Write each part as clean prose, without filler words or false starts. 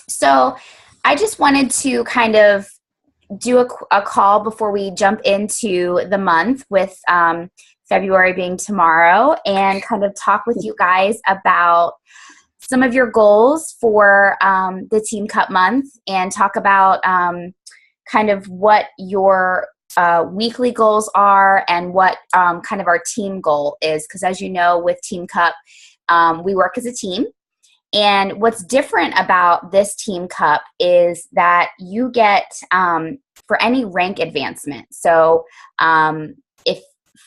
So I just wanted to kind of do a call before we jump into the month with February being tomorrow and kind of talk with you guys about some of your goals for the Team Cup month and talk about kind of what your weekly goals are and what kind of our team goal is. Because as you know, with Team Cup, we work as a team. And what's different about this Team Cup is that you get for any rank advancement. So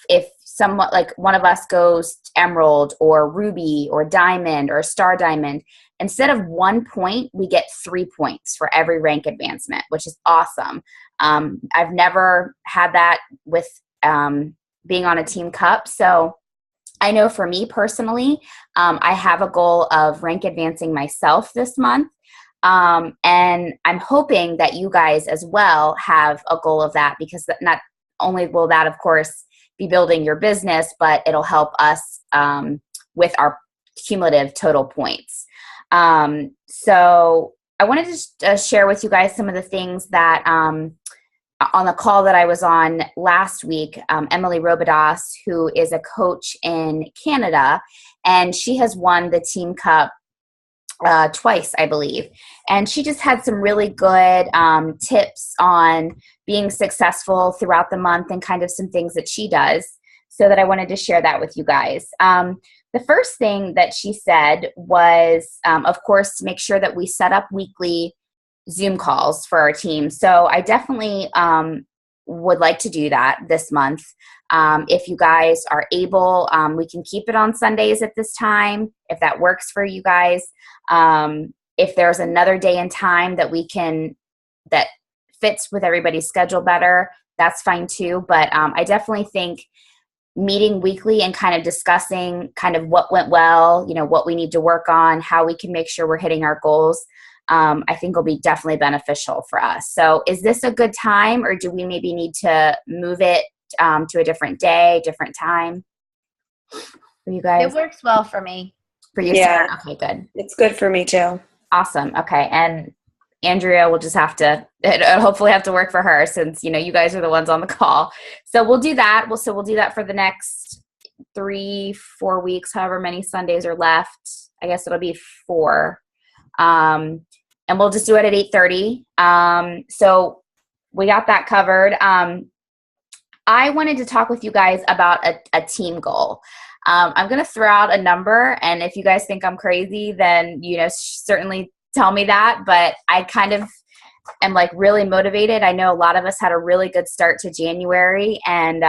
if someone like one of us goes Emerald or Ruby or Diamond or Star Diamond, instead of 1 point, we get 3 points for every rank advancement, which is awesome. I've never had that with being on a Team Cup. So I know for me personally, I have a goal of rank advancing myself this month. And I'm hoping that you guys as well have a goal of that, because not only will that, of course, be building your business, but it'll help us with our cumulative total points. So I wanted to share with you guys some of the things that on the call that I was on last week, Emily Robidas, who is a coach in Canada, and she has won the Team Cup twice, I believe. And she just had some really good tips on being successful throughout the month and kind of some things that she does, so that I wanted to share that with you guys. The first thing that she said was, of course, to make sure that we set up weekly Zoom calls for our team. So I definitely would like to do that this month. If you guys are able, we can keep it on Sundays at this time, if that works for you guys. If there's another day and time that fits with everybody's schedule better, that's fine too. But I definitely think meeting weekly and kind of discussing kind of what went well, what we need to work on, how we can make sure we're hitting our goals, I think will be definitely beneficial for us. So is this a good time, or do we maybe need to move it to a different day, different time for you guys? It works well for me. For you, Yeah. Sarah? Okay, good. It's good for me too. Awesome. Okay. And Andrea will just it'll hopefully have to work for her, since, you guys are the ones on the call. So we'll do that. We'll do that for the next 3-4 weeks, however many Sundays are left. I guess it'll be 4. And we'll just do it at 8:30. So we got that covered. I wanted to talk with you guys about a team goal. I'm going to throw out a number, and if you guys think I'm crazy, then, certainly tell me that. But I kind of am like really motivated. I know a lot of us had a really good start to January, and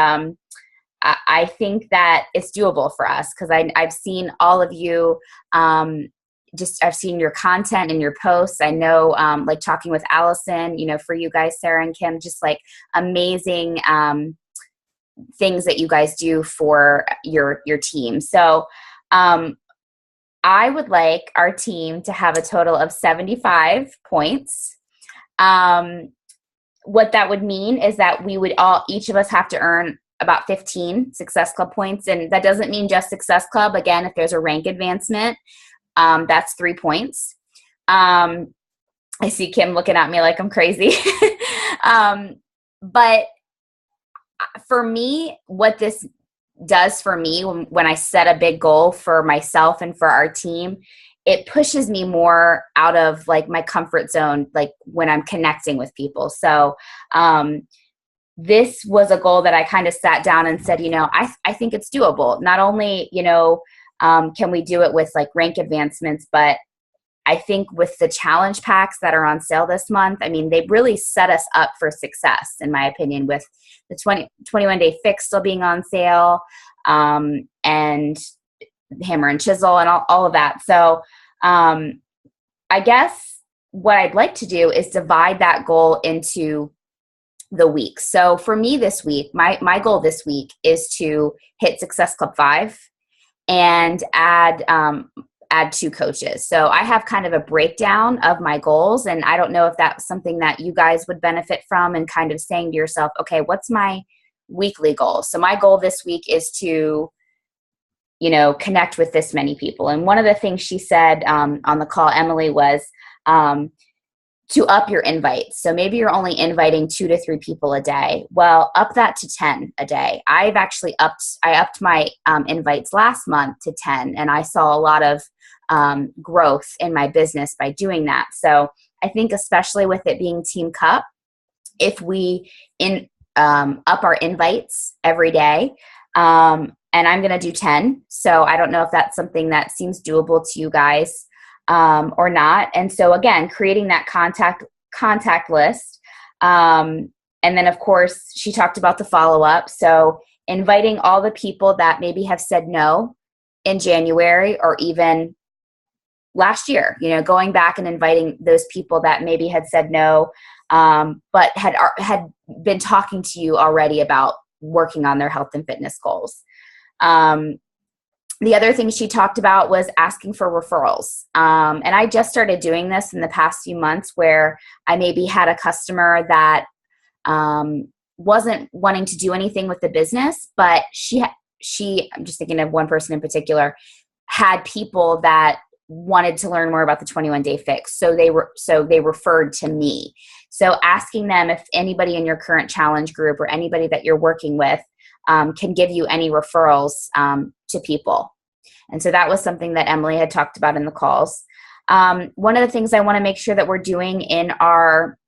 I think that it's doable for us, because I've seen all of you. I've seen your content and your posts. I know, like talking with Allison, for you guys, Sarah and Kim, just like amazing things that you guys do for your team. So I would like our team to have a total of 75 points. What that would mean is that we would each of us have to earn about 15 Success Club points. And that doesn't mean just Success Club. Again, if there's a rank advancement, that's 3 points. I see Kim looking at me like I'm crazy. But for me, what this does for me when I set a big goal for myself and for our team, it pushes me more out of like my comfort zone, like when I'm connecting with people. So this was a goal that I kind of sat down and said, I think it's doable. Not only, can we do it with like rank advancements, but I think with the challenge packs that are on sale this month, I mean, they really set us up for success, in my opinion, with the 21-day fix still being on sale, and hammer and chisel and all of that. So I guess what I'd like to do is divide that goal into the weeks. So for me this week, my goal this week is to hit Success Club 5 and add 2 coaches. So I have kind of a breakdown of my goals, and I don't know if that's something that you guys would benefit from, and kind of saying to yourself, okay, what's my weekly goal? So my goal this week is to, connect with this many people. And one of the things she said on the call, Emily, was to up your invites. So maybe you're only inviting 2 to 3 people a day. Well, up that to 10 a day. I upped my invites last month to 10, and I saw a lot of growth in my business by doing that. So I think especially with it being Team Cup, if we up our invites every day, and I'm going to do 10. So I don't know if that's something that seems doable to you guys or not. And so again, creating that contact list. And then of course she talked about the follow-up. So inviting all the people that maybe have said no in January or even last year, going back and inviting those people that maybe had said no, but had been talking to you already about working on their health and fitness goals. The other thing she talked about was asking for referrals. And I just started doing this in the past few months where I maybe had a customer that wasn't wanting to do anything with the business, but she, I'm just thinking of one person in particular, had people that wanted to learn more about the 21 Day Fix. So they referred to me. So asking them if anybody in your current challenge group or anybody that you're working with can give you any referrals to people. And so that was something that Emily had talked about in the calls. One of the things I want to make sure that we're doing in our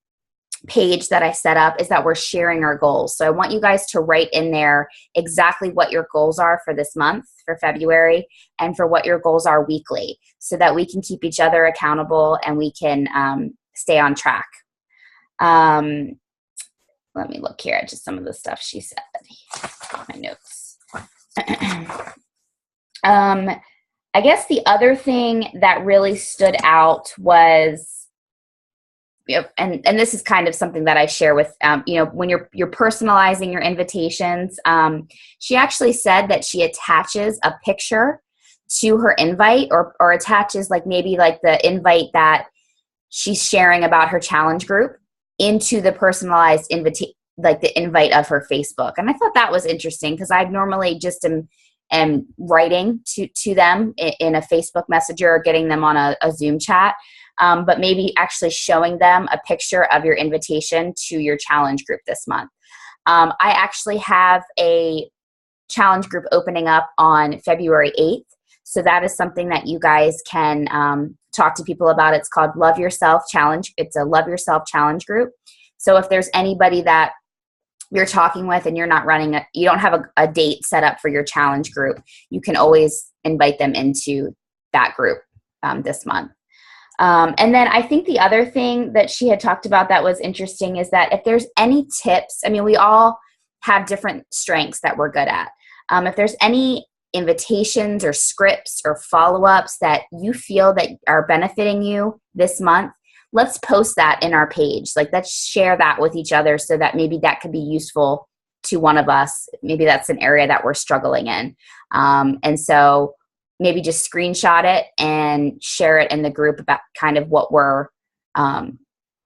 page that I set up is that we're sharing our goals. So I want you guys to write in there exactly what your goals are for this month, for February, and for what your goals are weekly, so that we can keep each other accountable and we can stay on track. Let me look here at just some of the stuff she said. My notes. I guess the other thing that really stood out was, and this is kind of something that I share with, when you're personalizing your invitations, she actually said that she attaches a picture to her invite or attaches maybe the invite that she's sharing about her challenge group into the personalized the invite of her Facebook. And I thought that was interesting because I normally just am writing to them in a Facebook Messenger or getting them on a Zoom chat. But maybe actually showing them a picture of your invitation to your challenge group this month. I actually have a challenge group opening up on February 8th. So that is something that you guys can talk to people about. It's called Love Yourself Challenge. It's a Love Yourself Challenge group. So if there's anybody that you're talking with and you're not you don't have a date set up for your challenge group, you can always invite them into that group this month. And then I think the other thing that she had talked about that was interesting is that if there's any tips, we all have different strengths that we're good at. If there's any invitations or scripts or follow-ups that you feel that are benefiting you this month, let's post that in our page. Let's share that with each other so that maybe that could be useful to one of us. Maybe that's an area that we're struggling in. And so maybe just screenshot it and share it in the group about kind of what we're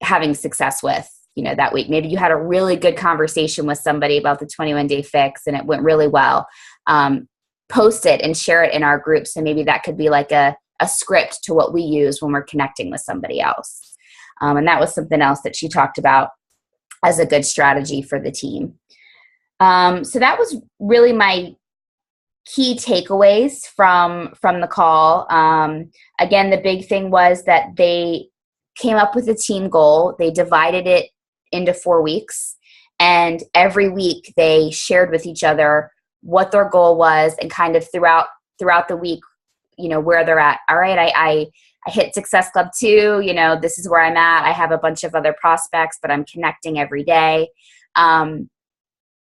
having success with, that week. Maybe you had a really good conversation with somebody about the 21 Day Fix and it went really well. Post it and share it in our group. So maybe that could be a script to what we use when we're connecting with somebody else. And that was something else that she talked about as a good strategy for the team. So that was really my key takeaways from the call. Again, the big thing was that they came up with a team goal. They divided it into 4 weeks, and every week they shared with each other what their goal was and kind of throughout the week, where they're at. All right, I hit Success Club 2, this is where I'm at. I have a bunch of other prospects, but I'm connecting every day.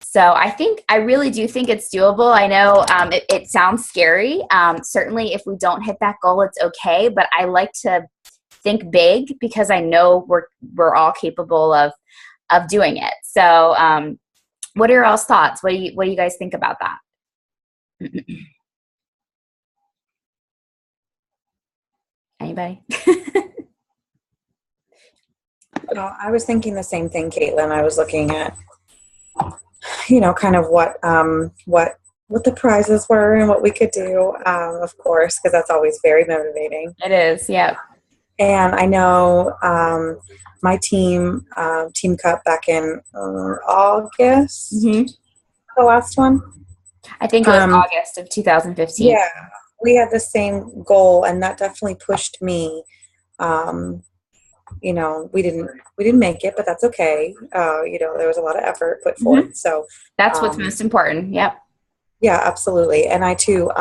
So I really do think it's doable. I know it sounds scary. Certainly if we don't hit that goal, it's okay. But I like to think big because I know we're all capable of doing it. So what are your all's thoughts? What do you guys think about that? Anybody? Well, I was thinking the same thing, Caitlin. I was looking at kind of what the prizes were and what we could do, of course, because that's always very motivating. It is, yeah. And I know my team, Team Cup, back in August, the last one. I think it was August of 2015. Yeah, we had the same goal, and that definitely pushed me. Um, we didn't make it, but that's okay. There was a lot of effort put forth. So that's what's most important. Yep. Yeah, absolutely. And I too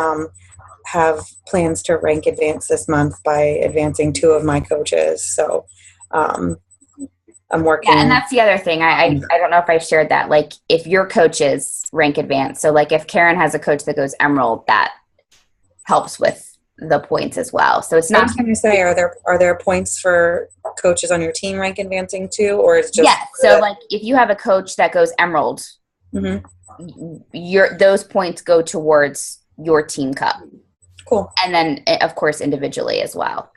have plans to rank advance this month by advancing two of my coaches. So I'm working. Yeah, and that's the other thing. I don't know if I've shared that. Like, if your coaches rank advanced, so like if Karen has a coach that goes Emerald, that helps with the points as well. So it's not. I was going to say, are there points for coaches on your team rank advancing too, or is just So like if you have a coach that goes Emerald, those points go towards your team cup. Cool. And then of course individually as well.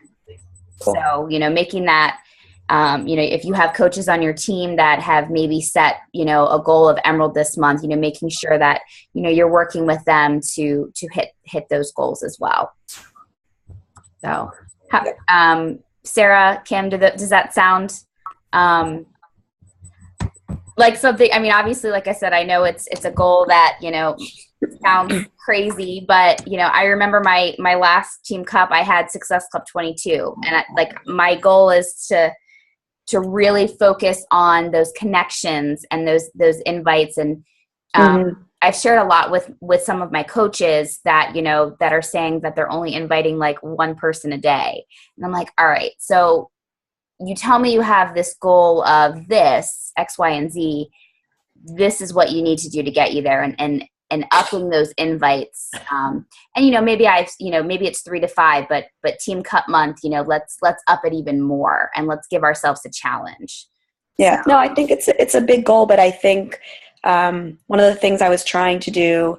Cool. So making that. If you have coaches on your team that have maybe set, a goal of Emerald this month, making sure that, you're working with them to hit those goals as well. So, Sarah, Kim, does that sound like something? I mean, obviously, like I said, I know it's a goal that, sounds crazy, but I remember my last Team Cup, I had Success Club 22, and my goal is to really focus on those connections and those invites. And I've shared a lot with some of my coaches that, that are saying that they're only inviting like one person a day. And I'm like, all right, so you tell me you have this goal of this X, Y, and Z. This is what you need to do to get you there. And upping those invites. And, maybe maybe it's 3 to 5, but Team Cup month, let's up it even more and let's give ourselves a challenge. Yeah, no, I think it's a big goal, but I think one of the things I was trying to do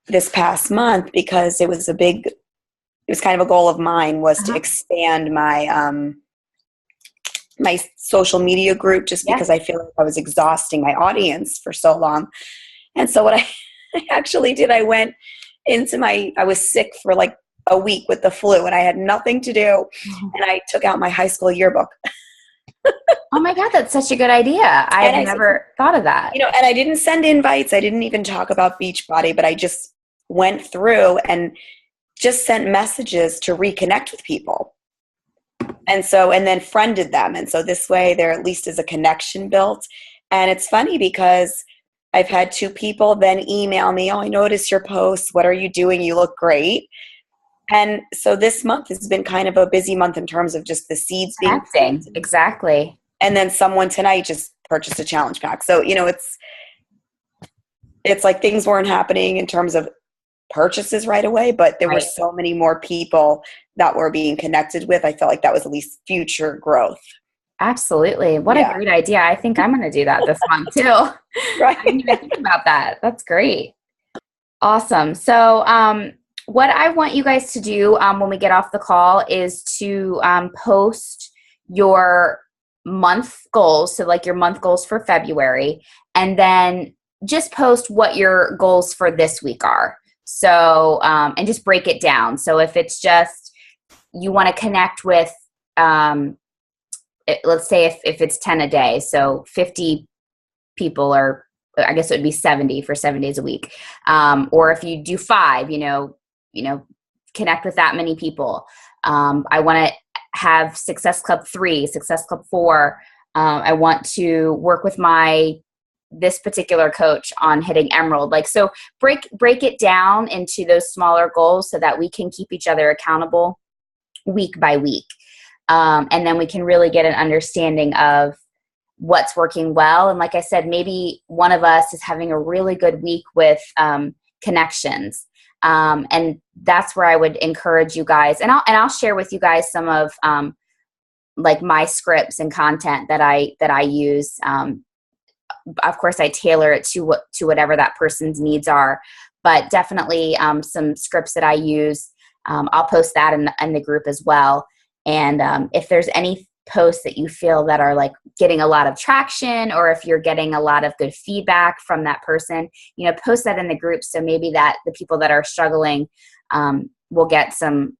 this past month, because it was kind of a goal of mine, was to expand my, my social media group, just because I feel like I was exhausting my audience for so long. And so what I actually did, I went into I was sick for like a week with the flu and I had nothing to do. And I took out my high school yearbook. Oh my God, that's such a good idea. I never thought of that. And I didn't send invites. I didn't even talk about Beachbody, but I just went through and just sent messages to reconnect with people. And then friended them. And so this way there at least is a connection built. And it's funny because I've had 2 people then email me, oh, I noticed your posts. What are you doing? You look great. And so this month has been kind of a busy month in terms of just the seeds being planted. Exactly. And then someone tonight just purchased a challenge pack. So, it's like things weren't happening in terms of purchases right away, but there were so many more people that were being connected with. I felt like that was at least future growth. Absolutely. What a great idea. I think I'm going to do that this month too. Right. I didn't even think about that. That's great. Awesome. So what I want you guys to do when we get off the call is to post your month goals. So like your month goals for February, and then just post what your goals for this week are. So, and just break it down. So if it's just, you want to connect with, let's say if it's 10 a day, so 50 people, or I guess it would be 70 for 7 days a week. Or if you do 5, connect with that many people. I want to have Success Club 3, Success Club 4. I want to work with this particular coach on hitting Emerald. So break it down into those smaller goals so that we can keep each other accountable week by week. And then we can really get an understanding of what's working well. And like I said, maybe one of us is having a really good week with connections. And that's where I would encourage you guys. And I'll share with you guys some of my scripts and content that I use. Of course, I tailor it to whatever that person's needs are. But definitely some scripts that I use. I'll post that in the group as well. And if there's any posts that you feel that are getting a lot of traction, or if you're getting a lot of good feedback from that person, post that in the group. So maybe that the people that are struggling will get some,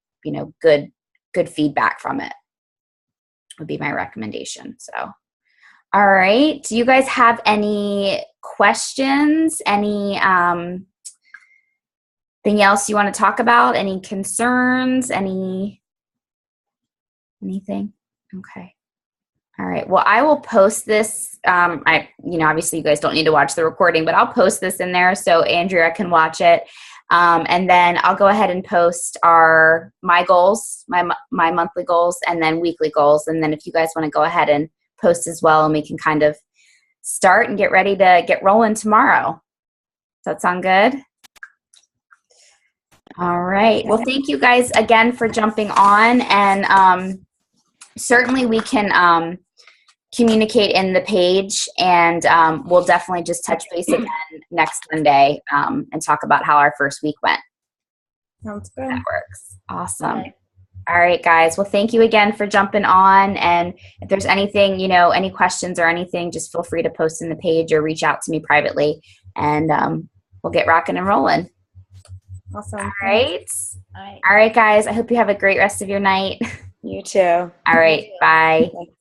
good feedback from it. would be my recommendation. So, all right. Do you guys have any questions? Any thing else you want to talk about? Any concerns? Anything? Okay. All right. Well, I will post this. Obviously you guys don't need to watch the recording, but I'll post this in there so Andrea can watch it. And then I'll go ahead and post my goals, my monthly goals, and then weekly goals. And then if you guys want to go ahead and post as well, and we can kind of start and get ready to get rolling tomorrow. Does that sound good? All right. Well, thank you guys again for jumping on, and certainly we can communicate in the page, and we'll definitely just touch base again next Monday and talk about how our first week went. Sounds good. That works. Awesome. Okay. All right, guys. Well, thank you again for jumping on. And if there's anything, any questions or anything, just feel free to post in the page or reach out to me privately, and we'll get rocking and rolling. Awesome. All right. All right, guys. I hope you have a great rest of your night. You too. All right. Bye. Thanks.